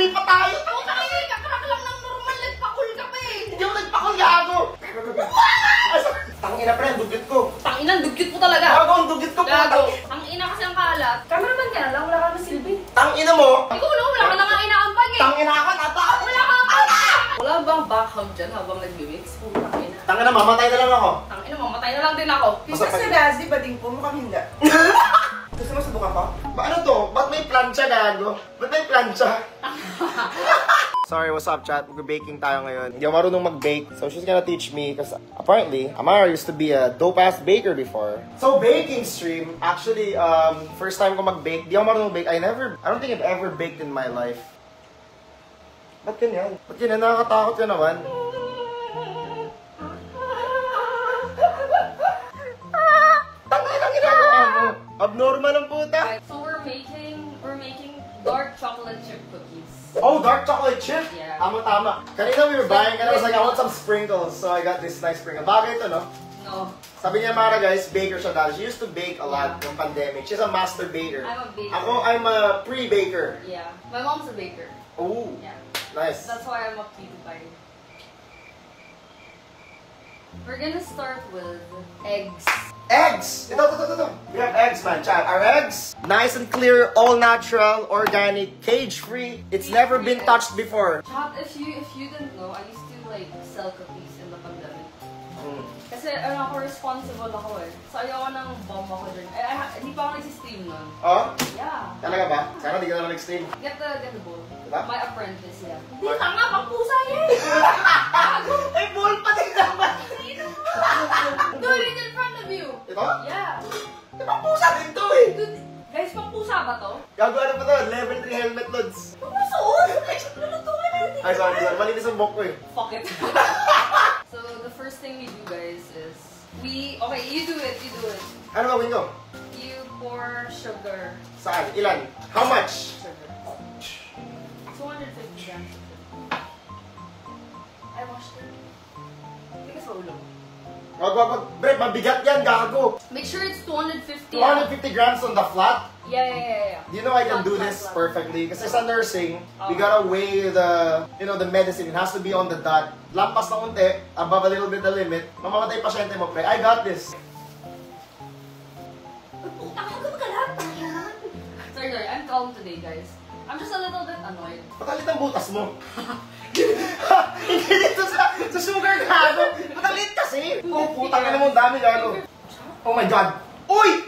nagdumi pa tayo. Puta kayo, kakrak lang ng normal. Nagpakul ka pa eh. Hindi ako nagpakul, gago. Tangina pre, ang dugyot ko. Tangina, ang dugyot mo talaga. Gago, ang dugyot ko. Gago. Tangina kasi ang kalat. Cameraman ka na lang, wala ka na silbi. Tangina mo. Ikaw na, wala ka na nga inaambag eh. Tangina ako, natakot. Wala ka ambag. Wala bang backhand dyan habang nag-mix? Puta kayo. Tangina, mamatay na lang ako. Tangina, mamatay na lang din ako. Kisa sa Razzie, bading po, mukhang hindi. Gusto mo subukan ko? Ano to? Ba't may plancha, gago? Ba't may plancha? Sorry, what's up, chat? Mag-baking tayo ngayon. Hindi ako marunong mag-bake, so she's gonna teach me because apparently, Amara used to be a dope-ass baker before. So, baking stream, actually, first time ko mag-bake, di ako marunong bake. I don't think I've ever baked in my life. Ba't ganyan? Ba't ganyan? Nakakatakot ka naman. Tangin ang ginagawa mo. Abnormal ang puta. So we're making dark chocolate chip cookies. Oh, dark chocolate chip? Yeah. Tama. Kanina we were buying and I was like, I want some sprinkles. So I got this nice sprinkle. Bagay ito, no? No. Sabi niya, Mara, guys, baker siya dahil. She used to bake a lot ng pandemic. She's a master baker. I'm a baker. I'm a pre-baker. Yeah. My mom's a baker. Oh, Yeah. nice. That's why I'm a PewDiePie. We're gonna start with eggs. Eggs! Ito. We have eggs, man. Chat. Our eggs, nice and clear, all natural, organic, cage-free. It's never been touched before. Chat, if you didn't know, I used to like sell cookies in the pandemic. Kasi ako responsible ako eh. So ayoko nang bomb ako dun. Hindi pa ako nag-stream nun. Oh? Yeah. Talaga ba? Sana di ka naman nag-stream. Get the bowl. Diba? My apprentice, yeah. Hindi ka nga, pangpusa yan! Ay, ball pa din naman! Do it in front of you! Ito? Yeah. Di ba pusa din to eh? Dude, guys, pangpusa ba to? Gago ano pa to? Level 3 helmet loads. Pangpusoon! Lutuin natin! Ay, sorry. Malinis ang bok ko eh. Fuck it. So, the first thing we do, guys, is okay, you do it. Ano gawin ko? You pour sugar. Saan? Ilan? How much? Sugar. 250 grams. I washed it. Tigas sa ulo. Wag. Bre, mabigat yan, gago. Make sure it's 250. 250 grams on the flat? Yeah. Do you know I can do this perfectly? Kasi sa nursing, we gotta weigh the medicine. It has to be on the dot. Lampas na unti, above a little bit the limit, mamamatay pasyente mo, pre. I got this. Sorry, I'm calm today, guys. I'm just a little bit annoyed. Patalit ang butas mo. Hindi dito sa sugar, gago. Patalit kasi. Oh, putang ina mo, dami, gago. Oh my God. Uy!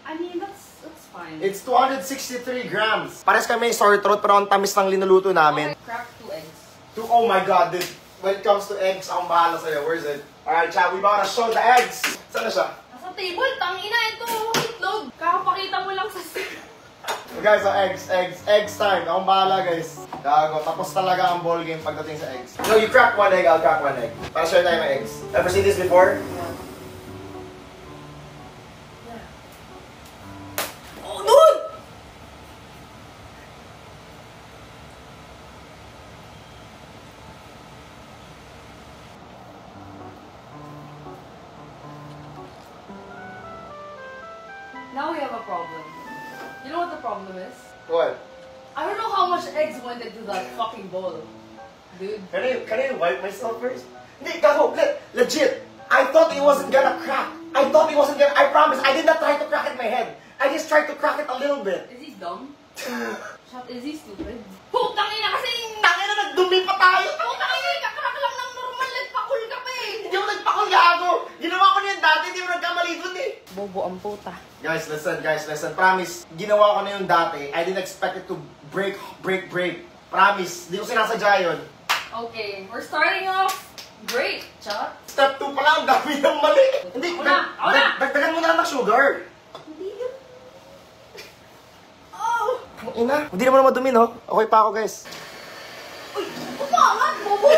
I mean, that's fine. It's 263 grams. Pares kami sore throat, pero ang tamis ng linuluto namin. Okay, crack 2 eggs. Oh my God, dude. When it comes to eggs, akong bahala sa'yo. Where is it? Alright, chat, we gotta show the eggs. Saan na siya? Nasa table, tangina ito, itlog. Kakapakita mo lang sa Guys, so eggs time. Akong bahala, guys. Gago, tapos talaga ang ball game pagdating sa eggs. No, you crack 1 egg, I'll crack 1 egg. Para share tayo ng eggs. Ever seen this before? Oh, dude! Now we have a problem. You know what the problem is? What? I don't know how much eggs went into that fucking bowl. Dude. Can I wipe myself first? Hindi, gago, legit. I thought it wasn't gonna crack. I promise, I did not try to crack it in my head. I just tried to crack it a little bit. Is he dumb? Shut, is he stupid? Putang ina kasi! Tangina, nagdumi pa tayo! Putang ina, kakrak lang ng normal, nagpakul ka pa eh! Hindi mo nagpakul, gago! Ginawa ko niyan dati, hindi mo nagkamali dun eh! Bobo ang puta. Guys, listen. Promise, ginawa ko na yun dati. I didn't expect it to break. Promise, di ko sinasadya yun. Okay, we're starting off great, chat. Step 2 pa lang, dami ng mali. Hindi, Ako na! dagdagan mo na lang ng sugar. Hindi yun. Oh! Ina, hindi naman madumi, no? Okay pa ako, guys. Uy, umangat, bobo!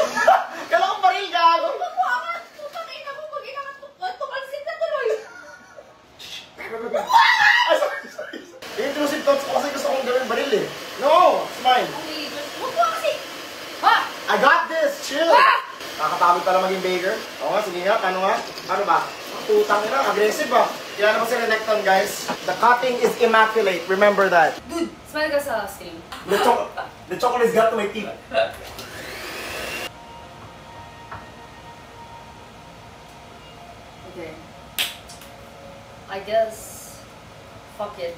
Kala ko baril, gago. Umangat! Putang ina mo, pag tumalsik na tuloy. Ah, sorry. Intrusive thoughts ko kasi gusto kong gawin baril eh. No, it's mine. Okay, just wag mo kasi. Ha? I got this, chill. Nakakapagod pala maging baker. Oo nga, sige nga, paano nga? Ano ba? Putang ina, aggressive ba? Kailan naman si Renekton, guys. The cutting is immaculate. Remember that. Dude, smile ka sa screen. The chocolate's got to my teeth. Okay. I guess... Fuck it.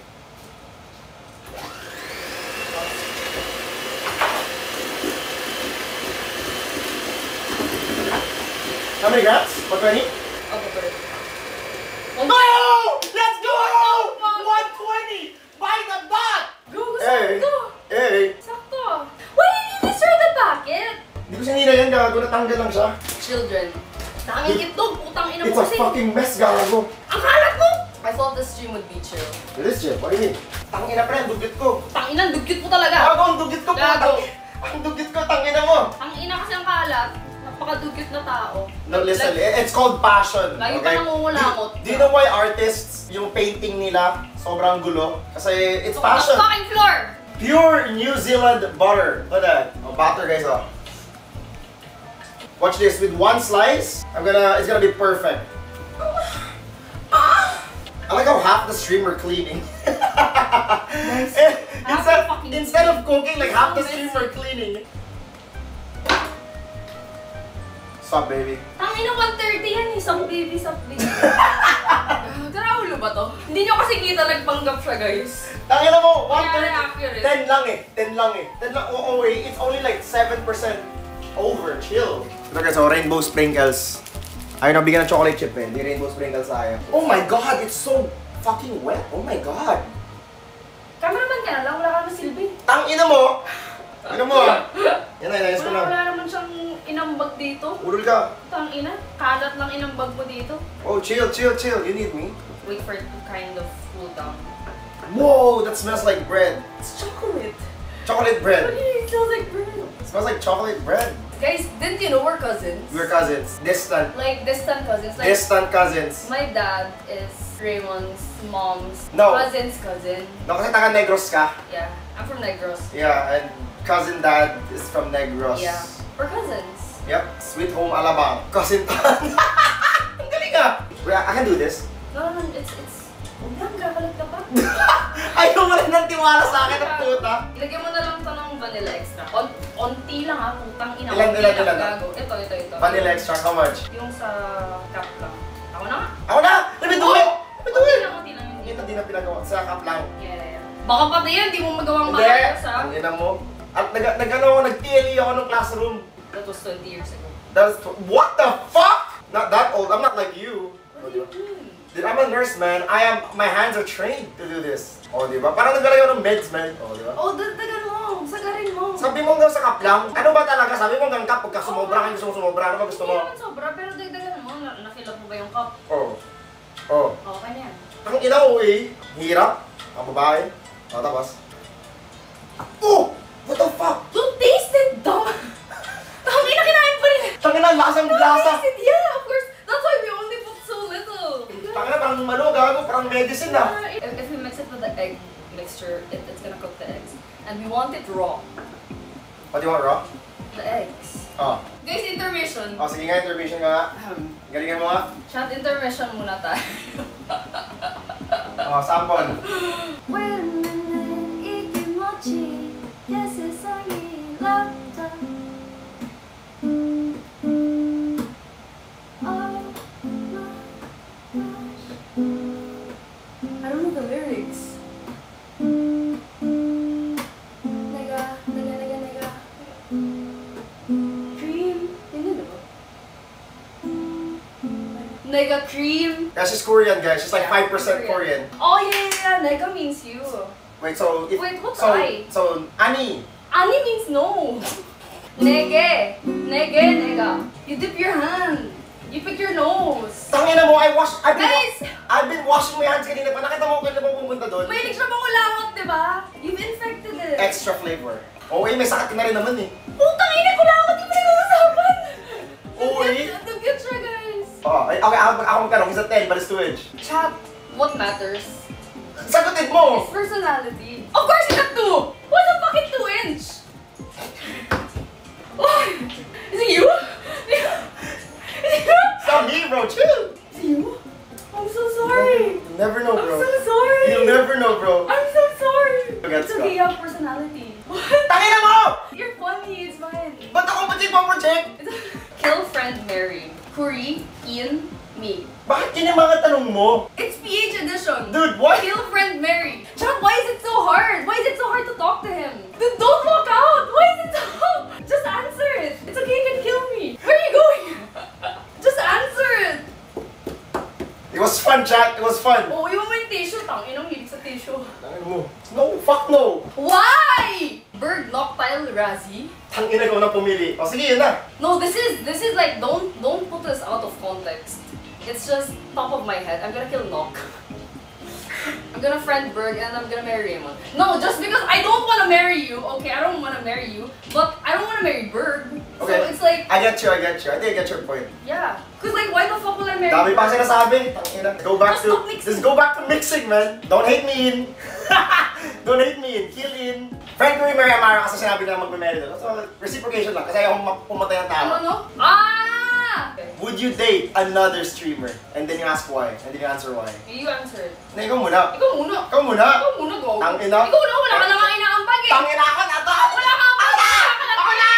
How many grams? 120? Okay, put it. No! Let's go! 120! By the dot! Go, Hey! sakto! Hey! Sakto! Why did you destroy the packet? Hindi ko sinira yan, gago. Natanggal lang siya. Children. Tanging itlog, putang ina mo It's a kasi. fucking mess, gago. Ang kalat mo! I thought the stream would be chill. It is, Jim. What do you mean? Tangina, pre. Ang dugit ko. Tangina, dugyot mo talaga. Gago, ang dugit ko. Gago. Ang dugit ko, tangina mo. Tangina kasi ang kalat. Napakadugyot na tao. No, listen. Like, It's called passion. lagi pa nangungulangot. Do you know why artists, yung painting nila, sobrang gulo? Kasi it's On the passion. fucking floor! Pure New Zealand butter. Look at that. Oh, butter, guys. Oh. Watch this. With one slice, it's gonna be perfect. I like how half the stream we're cleaning. Nice. Instead of cooking, like half the stream we're cleaning. Stop, baby. Tangina, 130 yan eh. Some baby, some baby. Karaulo ba to? Hindi nyo kasi kita nagpanggap siya, guys. Tangina mo, Kaya 130. accurate. 10 lang eh. 10 lang eh. 10 lang. Oh, wait. It's only like 7% over. Chill. Look at so rainbow sprinkles. Ayaw nabigyan ng chocolate chip eh. Hindi rainbow sprinkles tayo. Oh my god, it's so fucking wet. Oh my god. Cameraman ka na lang, wala ka naman silbi. Tangina mo. Ano mo? Yan na, inayos ko lang. Wala naman siyang inambag dito. Urol ka. Tangina, kalat lang inambag mo dito. Oh, chill, chill, chill. You need me? Wait for it to kind of cool down. Whoa, that smells like bread. It's chocolate. Chocolate What bread. do you mean it smells like bread? It smells like chocolate bread. Guys, didn't you know we're cousins? We're cousins. Distant. Like distant cousins. Like Distant cousins. my dad is Raymond's mom's No. cousin's cousin. No, kasi taga Negros ka. Yeah, I'm from Negros. Yeah, and cousin dad is from Negros. Yeah, we're cousins. Yep, Sweet Home Alabang. Cousin Tan. Ang galing ah! Wait, I can do this. No, it's. Huwag lang, gagalit ka pa. Ayaw mo rin ng tiwala sa akin ng puta. Ilagyan mo na lang ito ng vanilla extra. Onti lang ha, putang ina. Ilan, onti ilan, lang, ilan? gago. Ito. Vanilla extra, how much? Yung sa cup lang. Ako na nga. Ako na! Let me do it! Let me do it! Onti lang. Hindi na, di na pinagawa. Sa cup lang. Yeah. Baka pati yan, di mo magawang Hindi! maayos ha. Ang ina mo. At nag-TLE ako ng classroom. That was 20 years ago. That's, what the fuck? Not that old. I'm not like you. What do you mean? Dude, I'm a nurse, man. My hands are trained to do this. Oh, di ba? Parang naglalagay ako ng meds, man. Oh, di ba? Oh, dagdagan mo. Sagarin mo. Sabi mo hanggang sa cup lang. Ano ba talaga? Sabi mo hanggang cup. Pagka sumobra, hindi gusto mo sumobra. Ano ba gusto Hindi mo? naman sobra, pero dagdagan mo. Nafill up mo ba yung cup? Oh. Oh. Okay na yan. Ang ina ko eh. Hirap. Ang babae. Oh, tapos. Oh! What the fuck? Don't taste it, dog! Tangin na kinain pa rin! Tangina, lasang lasa. Taste it, yeah, of course. That's why we only put so little. Tangina, parang gago. Parang medicine ah. If we mix it with the egg mixture, it's gonna cook the eggs. And we want it raw. What do you want, raw? The eggs. Oh. Guys, intermission. Oh, sige nga, intervention ka nga. Galingan mo nga. Shot intermission muna tayo. Oh, sampon. I don't know the lyrics. Nega. Cream. Hindi na ba? Nega cream. Yeah, she's Korean, guys. She's like 5% Korean. Oh yeah. Nega means you. Wait, so... Wait, what's so, I? So, Ani. Ani means no. Nega. You dip your hand. You pick your nose. Tangina mo, I've Guys! been washing my hands kanina pa. Nakita mo kung na pumunta doon. Mahilig siya pangulangot, di ba? You've infected it. Extra flavor. Okay, may sakit ka na rin naman eh. Putang ina ko langot, di ba nag-uusapan? Uy. Dugyot siya, guys. Oh, okay, ako magtanong. He's a 10, but it's 2 inch. Chat, what matters? Sagutin mo! His personality. Of course, he's a 2! What's a fucking 2 inch? Oh, is it you? Some hero, chill! Is it you? I'm so sorry. You never know, I'm bro. so sorry. You'll you have personality. Tangina mo! You're funny, it's fine. Ba't ako pati project? Kill, friend, marry. Curry, Ian, me. Bakit yun yung mga tanong mo? It's PH edition. Dude, what? Kill, friend, marry. Chuck, why is it so hard? Why is it so hard to talk to him? Dude, don't walk out. Why is it so hard? Just answer it. It's okay, you can kill me. Where are you going? Just answer it. It was fun, chat. It was fun. Oh, iwan mo yung tissue. Tangin ang hilig sa tissue. Tangina mo. No, fuck no. Why? Bird, noctile, Razzie. Tangina ko na pumili. O sige, yun na. No, this is like don't put this out of context. It's just top of my head. I'm gonna kill Nock. I'm gonna friend Berg and I'm gonna marry Raymond. No, just because I don't wanna marry you. Okay, I don't wanna marry you, but I don't wanna marry Berg. Okay. So it's like I get you. I think I get your point. yeah. Cause like why the fuck will I marry? Dami pa Berg? sinasabi. Tangina. Stop mixing. Just go back to mixing, man. Don't hate me in. Don't hate me in. Kill in. Friend ko yung Mary Amara kasi sinabi na magme-marry doon. So, reciprocation lang. Kasi ayaw pumatay ang tao. Ano? Ah! Would you date another streamer? And then you ask why. And then you answer why. You answer it. Na, ikaw muna. Ikaw muna. Ikaw muna. Ikaw muna, go. Tangina. Ikaw na, wala ka na nga inaambag eh. Tangina ako na to! Wala ka ambag. Ako na!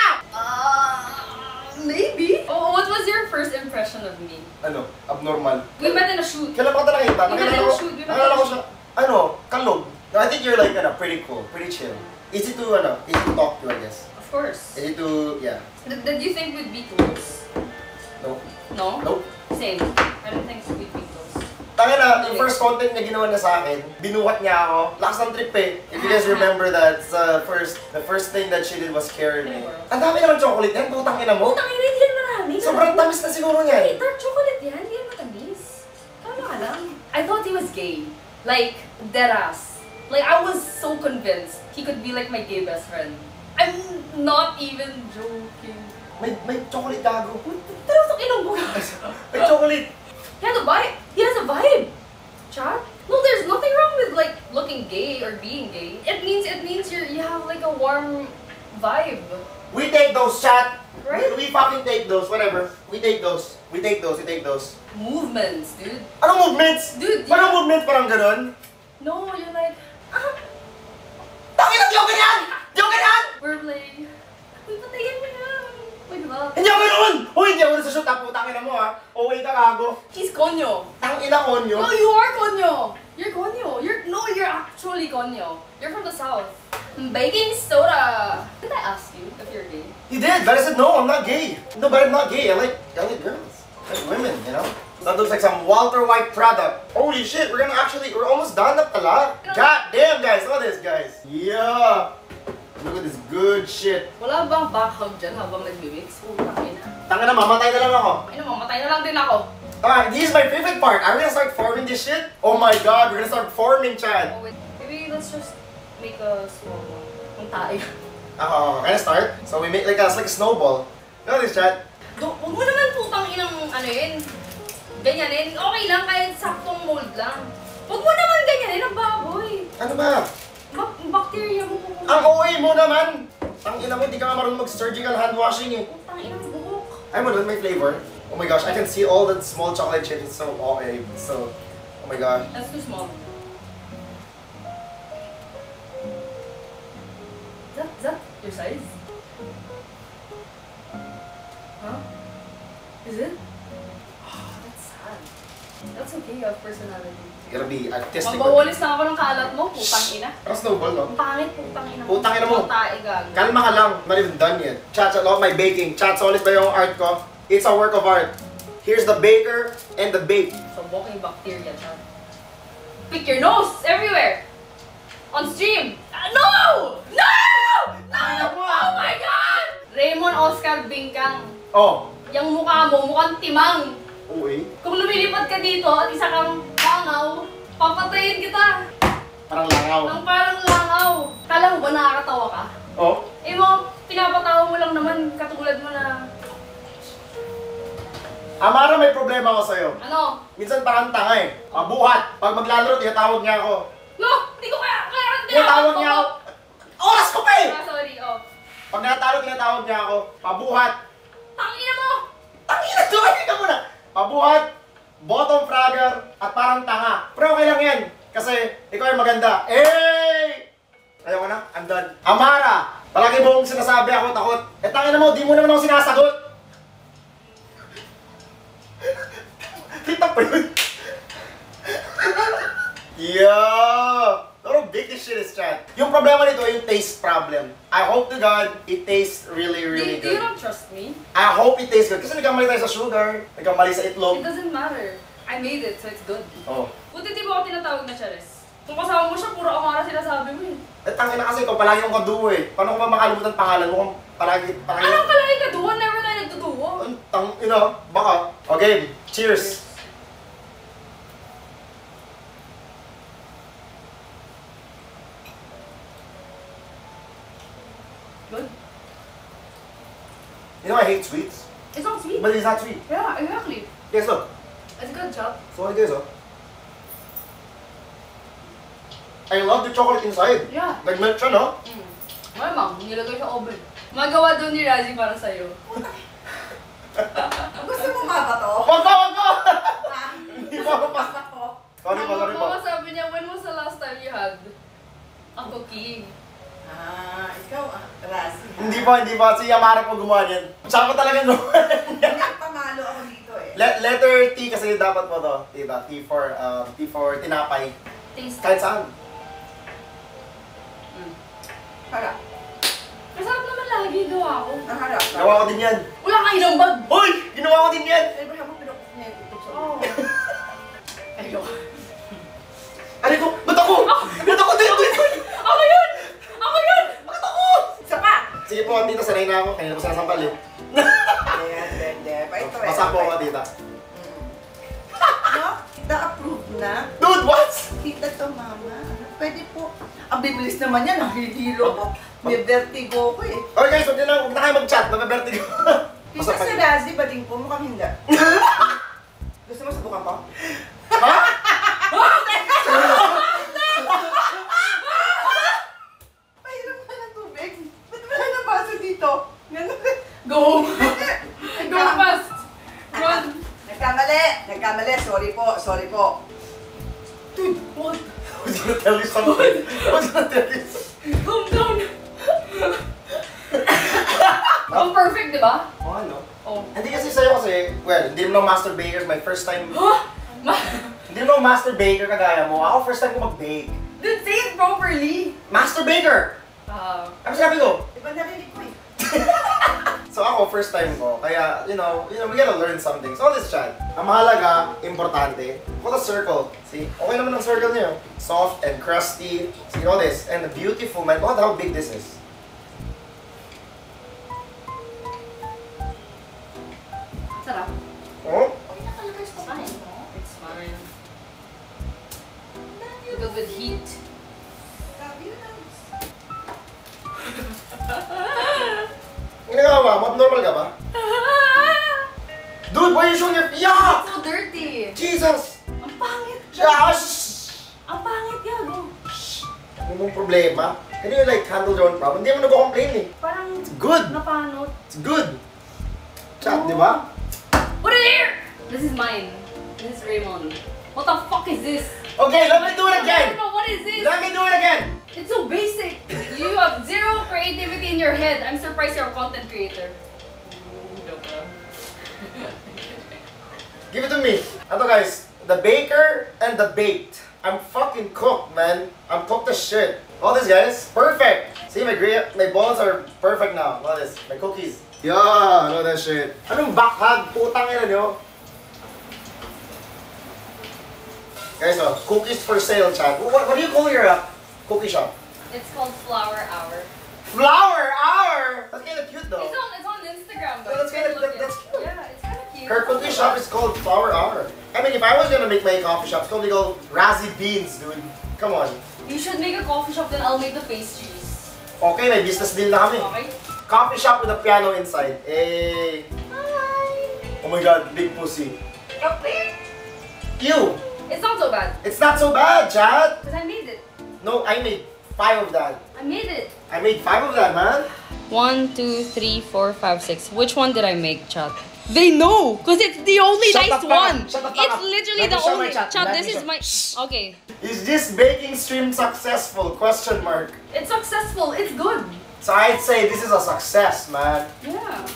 Maybe. Oh, what was your first impression of me? Ano? Abnormal. We met in a shoot. Kailan pa kita nakita? We met in a shoot. Nakilala ko siya. Ano? Kalog. No, I think you're like, pretty cool. Pretty chill. Easy to, easy to talk to, I guess. Of course. Easy to, yeah. Did you think we'd be close? No. No? Nope. Same. I don't think we'd be close. Tangina, yung first content niya ginawa niya sa akin, binuhat niya ako. Lakas ng trip eh. If you guys remember that, the first thing that she did was carry me. Ang dami naman chocolate yan, putang ina mo. Putang ina, hindi yan marami. Sobrang tamis na siguro niyan. Hey, dark chocolate yan. Hindi yan matamis. Tama ka lang. I thought he was gay. Like, deadass. Like, I was so convinced he could be like my gay best friend. I'm not even joking. May chocolate gago. Pero sa ilong mo. May chocolate. He has a vibe. He has a vibe. Chat? No, there's nothing wrong with like looking gay or being gay. It means you have like a warm vibe. We take those, chat. Right? We fucking take those, whatever. We take those. We take those. Movements, dude. Anong movements? Dude, Anong movement parang ganun? No, you're like, Tangin ang diyo ganyan! Diyo ganyan! we're playing. Uy, patayin mo na. Uy, diba? Hindi ako ganun! Uy, hindi ako sa shoot ha. Putangin na mo ha. Uwi ka gago. He's konyo. Tangin na konyo. No, you are konyo. You're konyo. You're actually konyo. You're from the south. Baking soda. Did I ask you if you're gay? You did, but I said no, I'm not gay. No, but I'm not gay. I like girls. I like women, you know? That looks like some Walter White product. Holy shit, we're almost done na pala. God damn, guys, look at this, guys. Yeah. Look at this good shit. Wala bang backhug dyan habang nag-mix? Putang ina. Tanga na, mamatay na lang ako. Ay naman, matay na lang din ako. Alright, this is my favorite part. Are we gonna start forming this shit? Oh my god, we're gonna start forming, Chad. Oh, wait. Maybe let's just make a small one. Ang tayo. Can I start? So we make like a snowball. Look at this, Chad. Huwag mo naman putang inang ano yun. Ganyanin. Okay lang kahit saktong mold lang. Huwag mo naman ganyanin ang baboy. Ano ba? Bacteria mo. Ang OA mo naman! Ang ina mo, hindi ka nga marunong mag-surgical hand washing eh. Putang inang buhok. I'm gonna my flavor. Oh my gosh, I can see all the small chocolate chips. It's so OA. So, oh my gosh. That's too small. Is that your size? Huh? Is it? Oh, that's sad. That's okay, you have personality. You gotta be artistic. Magbawalis na ako ng kalat mo, putang ina. Parang snowball, no? Ang pangit, putang ina mo. Putang ina mo. Tae, gago. Kalma ka lang. I'm not even done yet. Chat, love my baking. Chat, solis ba yung art ko? It's a work of art. Here's the baker and the bake. So, bokeh bacteria, chat. Pick your nose everywhere. On stream. No! No! No! Oh my God! Raymond Oscar Bingkang. Oh. Yung mukha mo, mukhang timang. OA? Kung lumilipad ka dito at isa kang langaw, papatayin kita. Parang langaw. Ang parang langaw. Kala mo ba nakakatawa ka? Oh? Eh mo, pinapatawa mo lang naman katulad mo na... Amara, may problema ako sa'yo. Ano? Minsan parang tanga eh. Mabuhat. Pag maglalaro, tinatawag niya ako. No! Hindi ko kaya Tinatawag niya ako. Oras ko pa eh! Ah, sorry, oh. Pag natalo, tinatawag niya ako. Pabuhat. Tangina mo! Tangina, tumahin ka muna. Pabuhat, bottom fragger, at parang tanga. Pero okay lang yan. Kasi ikaw ay maganda. Hey! Ayaw ko na. I'm I'm done. Amara! Palagi mo kong sinasabi ako takot. Eh tangina mo, di mo naman ako sinasagot. Kita pa yun. Yeah! How big this shit is, chat. Yung problema nito, yung taste problem. I hope to God, it tastes really, really Do you good. not trust me? I hope it tastes good. Kasi nagkamali tayo sa sugar, nagkamali sa It itlog. doesn't matter. I made it, so it's good. Oh. Buti di ba ako tinatawag na Charis? Kung kasama mo siya, puro Amara sinasabi mo eh. Eh, tangina kasi ikaw, palagi yung kaduo eh. Paano ko ba makalimutan pangalan mo kung palagi... Anong kalaki ka doon? Never tayo nagtutuwa. Baka. Okay, cheers. Good. You know I hate sweets, It's not sweet. but it's not sweet. Yeah, exactly. Guess what? It's a good job. So it is, oh. I love the chocolate inside. Yeah. Nag-melt siya, no? Malamang, nilagay sa oven. Magawa doon ni Razi para sa'yo. Gusto mo nga ba to? Wag ko! Ha? Hindi pa ako pa. Sorry po. Mama sabi niya, when was the last time you had a cookie? Ikaw Razi. Hindi pa. Si Amara po gumawa niyan. Saan ko talaga gumawa niyan? Pamalo ako dito eh. Letter T kasi dapat po to. Diba? T for tinapay. Taste. Kahit saan. Harap. Masarap naman lagi gawa ko. Harap. Gawa ko din yan. Wala kang inambag! Hoy! Ginawa ko din yan! Eh, baka mo pinakot niya ito sa Oh. Ayoko. Alay ko! Ba't ako? Ba't ako din? Ako yun! Ako yun! Bakit ako? Isa pa! Sige po, tita, sanay na ako. Kanina ko sinasampal eh. Hindi. Ito eh. Basa po ako, tita. No? Na-approve na? Dude, what? Tita to, mama. Pwede po. Ang bibilis naman yan. Nahihilo ko. May vertigo ko eh. Okay guys, huwag na kayo mag-chat. Mag-vertigo. Tita si Razi, bading po. Mukhang hindi. Gusto mo subukan ko? Ha? Pahiram ka ng tubig. Ba't wala na baso dito? Ganun. Go! Go fast! Run! Nagkamali. Sorry po. Dude, what? I was gonna tell you something. Calm down! Ang perfect, di ba? Oh, ano? Oh. Hindi kasi sa'yo kasi, well, hindi mo master baker. My first time, Huh? hindi mo master baker kagaya mo. Ako first time ko mag-bake. Then say it properly! Master baker! Ano sinabi ko? Diba narinig ko eh? So ako, first time ko, kaya, you know, we gotta learn something. So this chat, ang mahalaga, importante, put a circle. See, okay naman ang circle niyo. Soft and crusty. See, you know this, and beautiful, man. Look at how big this is. Sarap. Oh? Okay na talaga sa kain mo. It's fine. Good with heat. Sabi yun lang. Ang nagawa mo, abnormal ka ba? Dude, why are you showing your... Yeah! It's so dirty! Jesus! Ang pangit! Gosh! Ang pangit yan, oh! Ano mong problema? Can you like handle your own problem? Hindi mo nag-complain eh. Parang It's good! napanot. It's good! Chat, di ba? Put it here! This is mine. This is Raymond. What the fuck is this? Okay, let me do it I again! don't know what is this? Let me do it again! It's so basic. You have zero creativity in your head. I'm surprised you're a content creator. Give it to me. Ito guys, the baker and the baked. I'm fucking cooked, man. I'm cooked as shit. All this, guys, perfect. See, my balls are perfect now. Look at this, my cookies. Yeah, look at that shit. Anong backhand? Putang ina nyo. Guys, oh, cookies for sale, chat. What do you call your cookie shop? It's called Flower Hour. Flower Hour! That's kind of cute though. It's on Instagram, Oh, guys. that's kinda- Look that's it. cute. Yeah, it's kind of cute. Her cookie shop is called Flower Hour. I mean, if I was gonna make my coffee shop, it's gonna be called Razzie Beans, dude. Come on. You should make a coffee shop, then I'll make the pastries. Okay, may business deal na kami. Okay? Coffee shop with a piano inside. Hey. Hi! Oh my god, big pussy. Ew! It's not so bad. It's not so bad, Chad! Because I made it. No, I made 5 of that. I made it. I made 5 of that, man. 1, 2, 3, 4, 5, 6. Which one did I make, chat? They know, because it's the only Shut nice the fuck up. one. Shut the fuck It's up. literally Let me the show my only. chat. Chat, Let this me is show- my. Okay. Is this baking stream successful? Question mark. It's successful. It's good. So I'd say this is a success, man. Yeah.